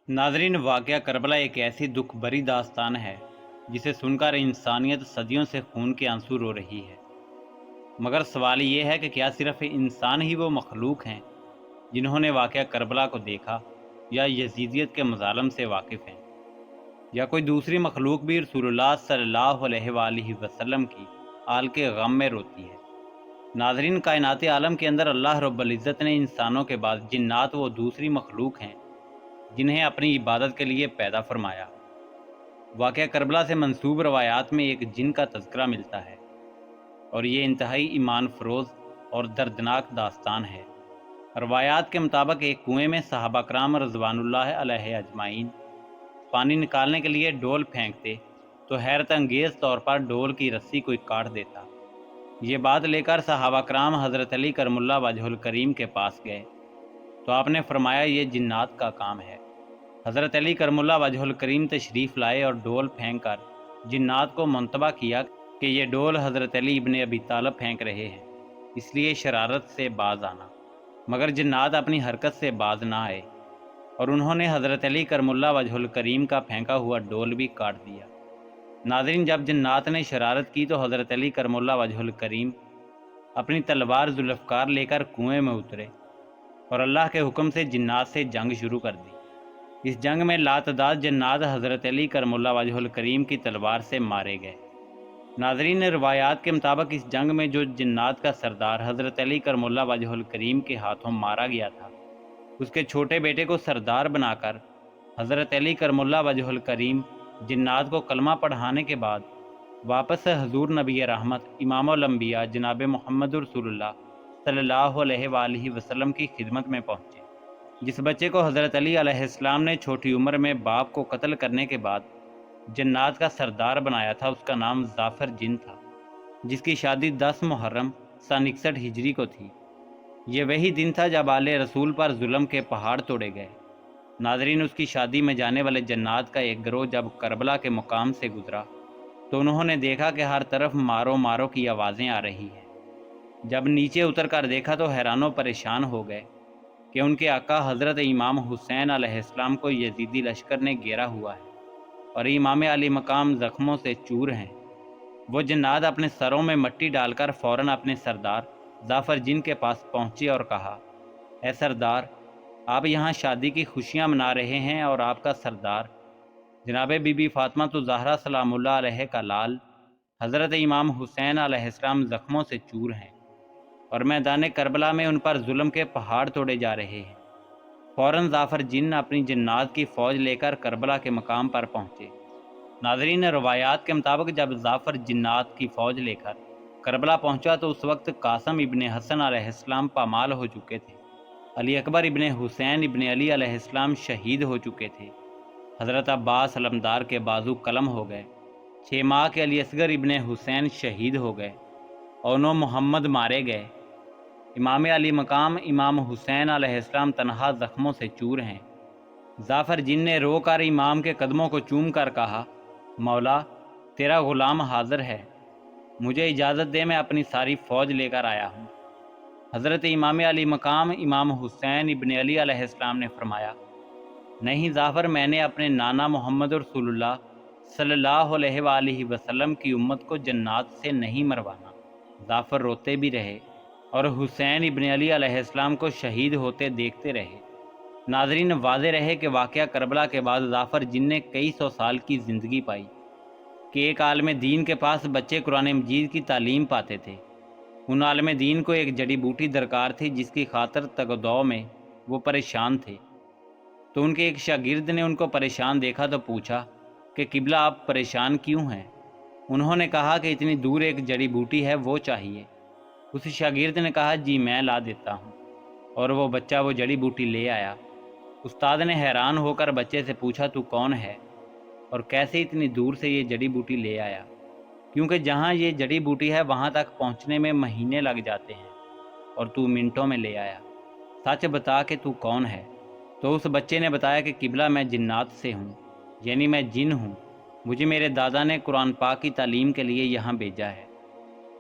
नाजरीन, वाक़या करबला एक ऐसी दुख भरी दास्तान है जिसे सुनकर इंसानियत सदियों से खून के आंसू रो रही है। मगर सवाल ये है कि क्या सिर्फ इंसान ही वो मखलूक हैं जिन्होंने वाक़या करबला को देखा, या यजीदियत के मज़ालम से वाकिफ़ हैं, या कोई दूसरी मखलूक भी रसूलुल्लाह सल्लल्लाहु अलैहि वसल्लम की आल के गम में रोती है। नाजरीन, कायनात आलम के अंदर अल्लाह रब्बुल इज़्ज़त ने इंसानों के बाद जिन्नात वो दूसरी मखलूक हैं जिन्हें अपनी इबादत के लिए पैदा फरमाया। वाक़या करबला से मंसूब रवायात में एक जिन का तज़किरा मिलता है, और ये इंतहाई ईमान फ़रोज़ और दर्दनाक दास्तान है। रवायात के मुताबिक एक कुएं में सहाबा कराम रज़वानुल्लाह अलैहि अजमाइन पानी निकालने के लिए डोल फेंकते तो हैरत अंगेज़ तौर पर डोल की रस्सी कोई काट देता। ये बात लेकर सहाबा कराम हज़रत अली करमुल्लाह वजहुल करीम के पास गए तो आपने फरमाया, ये जिन्नात का काम है। हज़रत अली करमुल्लाह वजहुल करीम तशरीफ़ लाए और डोल फेंक कर जिन्नात को मुंतबा किया कि ये डोल हज़रत अली इब्ने अबी तालिब फेंक रहे हैं, इसलिए शरारत से बाज आना। मगर जिन्नात अपनी हरकत से बाज ना आए और उन्होंने हज़रत अली करमुल्लाह वजहुल करीम का फेंका हुआ डोल भी काट दिया। नाज़रीन, जब जिन्नात ने शरारत की तो हज़रत अली करमुल्लाह वजहुल करीम अपनी तलवार जुल्फ़कार लेकर कुएं में उतरे और अल्लाह के हुक्म से जिन्नात से जंग शुरू कर दी। इस जंग में लातदाद जन्नात हज़रत अली करमुल्लाह वजहुल करीम की तलवार से मारे गए। नाज़रीन, रवायात के मुताबिक इस जंग में जो जन्नात का सरदार हज़रत अली करमुल्लाह वजहुल करीम के हाथों मारा गया था, उसके छोटे बेटे को सरदार बनाकर हज़रत अली करमुल्लाह वजहुल करीम जन्नात को कलमा पढ़ाने के बाद वापस हजूर नबी रहमत इमामुल अंबिया जनाब मोहम्मद रसूलुल्लाह सल्लल्लाहु अलैहि वसल्लम की खिदमत में पहुँचे। जिस बच्चे को हज़रत अली अलैहिस्सलाम ने छोटी उम्र में बाप को कत्ल करने के बाद जन्नात का सरदार बनाया था, उसका नाम जाफ़र जिन था, जिसकी शादी 10 मुहर्रम सन 61 हिजरी को थी। ये वही दिन था जब आले रसूल पर जुल्म के पहाड़ तोड़े गए। नाजरीन, उसकी शादी में जाने वाले जन्नात का एक गिरोह जब करबला के मुकाम से गुजरा तो उन्होंने देखा कि हर तरफ मारो मारो की आवाज़ें आ रही हैं। जब नीचे उतर कर देखा तो हैरानो परेशान हो गए कि उनके आका हज़रत इमाम हुसैन अलैहिस्सलाम को यजीदी लश्कर ने घेरा हुआ है और इमाम अली मकाम ज़ख्मों से चूर हैं। वो जन्नात अपने सरों में मिट्टी डालकर फ़ौरन अपने सरदार जाफ़र जिन के पास पहुँचे और कहा, ए सरदार, आप यहाँ शादी की खुशियाँ मना रहे हैं और आपका सरदार जनाब बीबी फ़ातिमा तो ज़हरा सलामुल्लाह अलैहा का लाल हज़रत इमाम हुसैन अलैहिस्सलाम ज़ख्मों से चूर हैं और मैदान करबला में उन पर जुल्म के पहाड़ तोड़े जा रहे हैं। फ़ौरन जाफ़र जिन अपनी जन्नात की फ़ौज लेकर करबला के मकाम पर पहुँचे। नाज़रीन, रवायात के मुताबिक जब जाफ़र जिन्नात की फ़ौज लेकर करबला पहुँचा तो उस वक्त कासम इब्ने हसन अलैहिस्सलाम पामाल हो चुके थे। अली अकबर इब्ने हुसैन इब्ने अली अलैहिस्सलाम शहीद हो चुके थे। हज़रत अब्बास अलमदार के बाजू कलम हो गए। 6 माह के अली असगर इब्ने हुसैन शहीद हो गए और 9 मोहम्मद मारे गए। इमाम अली मकाम इमाम हुसैन अलैहिस्सलाम तनहा ज़ख्मों से चूर हैं। जाफ़र जिन ने रो कर इमाम के कदमों को चूम कर कहा, मौला, तेरा ग़ुलाम हाज़िर है, मुझे इजाज़त दे, मैं अपनी सारी फ़ौज लेकर आया हूँ। हज़रत इमाम अली मकाम इमाम हुसैन इब्ने अली अलैहिस्सलाम ने फरमाया, नहीं जाफ़र, मैंने अपने नाना मोहम्मद रसूलुल्लाह सल्लल्लाहु अलैहि वसल्लम की उम्मत को जन्नात से नहीं मरवाना। जाफ़र रोते भी रहे और हुसैन इब्ने अली अलैहिस्सलाम को शहीद होते देखते रहे। नाज़रीन, वाज़े रहे कि वाक़या करबला के बाद जाफ़र जिन ने कई सौ साल की ज़िंदगी पाई कि एक आलिम दीन के पास बच्चे कुरान मजीद की तालीम पाते थे। उन आलिम दीन को एक जड़ी बूटी दरकार थी जिसकी खातर तगदौ में वो परेशान थे। तो उनके एक शागिर्द ने उनको परेशान देखा तो पूछा कि किबला, आप परेशान क्यों हैं? उन्होंने कहा कि इतनी दूर एक जड़ी बूटी है, वो चाहिए। उस शागिर्द ने कहा, जी मैं ला देता हूँ, और वो बच्चा वो जड़ी बूटी ले आया। उस्ताद ने हैरान होकर बच्चे से पूछा, तू कौन है और कैसे इतनी दूर से ये जड़ी बूटी ले आया? क्योंकि जहाँ ये जड़ी बूटी है वहाँ तक पहुँचने में महीने लग जाते हैं और तू मिनटों में ले आया। सच बता कि तू कौन है? तो उस बच्चे ने बताया कि किबला, मैं जिन्नात से हूँ, यानी मैं जिन हूँ। मुझे मेरे दादा ने कुरान पाक की तालीम के लिए यहाँ भेजा है।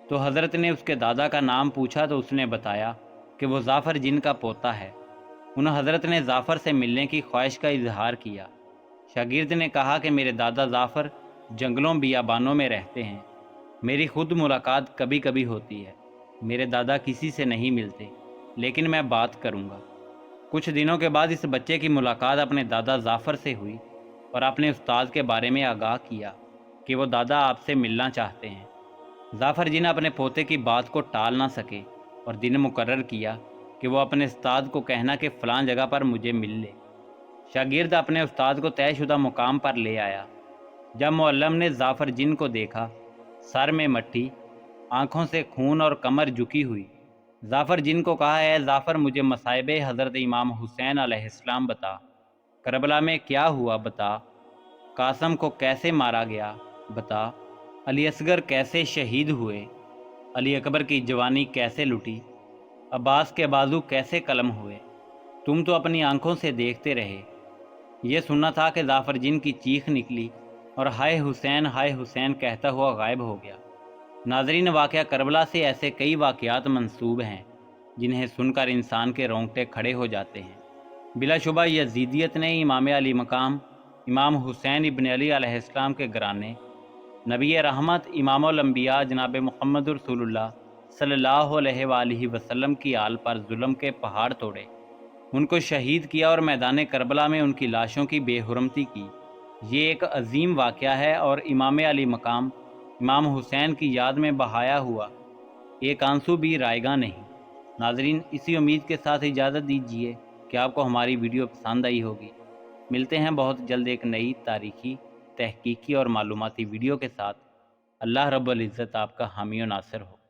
तो हज़रत ने उसके दादा का नाम पूछा तो उसने बताया कि वो जाफ़र जिन का पोता है। ان حضرت نے ظافر سے ملنے کی خواہش کا اظہار کیا۔ شاگرد نے کہا کہ میرے دادا ظافر جنگلوں بیابانوں میں رہتے ہیں، میری خود ملاقات کبھی کبھی ہوتی ہے، میرے دادا کسی سے نہیں ملتے، لیکن میں بات کروں گا۔ کچھ دنوں کے بعد اس بچے کی ملاقات اپنے دادا ظافر سے ہوئی اور اپنے استاد کے بارے میں آگاہ کیا کہ وہ دادا آپ سے ملنا چاہتے ہیں۔ ظافر جی نے اپنے پوتے کی بات کو ٹال نہ سکے اور دن مقرر کیا کہ وہ اپنے استاد کو کہنا کہ فلاں جگہ پر مجھے مل لے۔ شاگرد اپنے استاد کو طے شدہ مقام پر لے آیا۔ جب معلم نے ظافر جن کو دیکھا، سر میں مٹی، آنکھوں سے خون اور کمر جھکی ہوئی، ظافر جن کو کہا، اے ظافر مجھے مصائب حضرت امام حسین علیہ السلام بتا، کربلا میں کیا ہوا بتا، قاسم کو کیسے مارا گیا بتا، علی اصغر کیسے شہید ہوئے، علی اکبر کی جوانی کیسے لٹی، عباس کے بازو کیسے قلم ہوئے، تم تو اپنی آنکھوں سے دیکھتے رہے۔ یہ سننا تھا کہ ظافر جن کی چیخ نکلی اور ہائے حسین کہتا ہوا غائب ہو گیا۔ ناظرین، واقعہ کربلا سے ایسے کئی واقعات منسوب ہیں جنہیں سن کر انسان کے رونگٹے کھڑے ہو جاتے ہیں۔ بلا شبہ یزیدیت نے امام علی مقام امام حسین ابن علی علیہ السلام کے گھرانے، نبی رحمت امام الانبیاء جناب محمد رسول اللہ صلی اللہ علیہ وآلہ وسلم کی آل پر ظلم کے پہاڑ توڑے، ان کو شہید کیا اور میدان کربلا میں ان کی لاشوں کی بے حرمتی کی۔ یہ ایک عظیم واقعہ ہے اور امام علی مقام امام حسین کی یاد میں بہایا ہوا ایک آنسو بھی رائیگاں نہیں۔ ناظرین، اسی امید کے ساتھ اجازت دیجیے کہ آپ کو ہماری ویڈیو پسند آئی ہوگی۔ ملتے ہیں بہت جلد ایک نئی تاریخی، تحقیقی اور معلوماتی ویڈیو کے ساتھ۔ اللہ رب العزت آپ کا حامی و ناصر ہو۔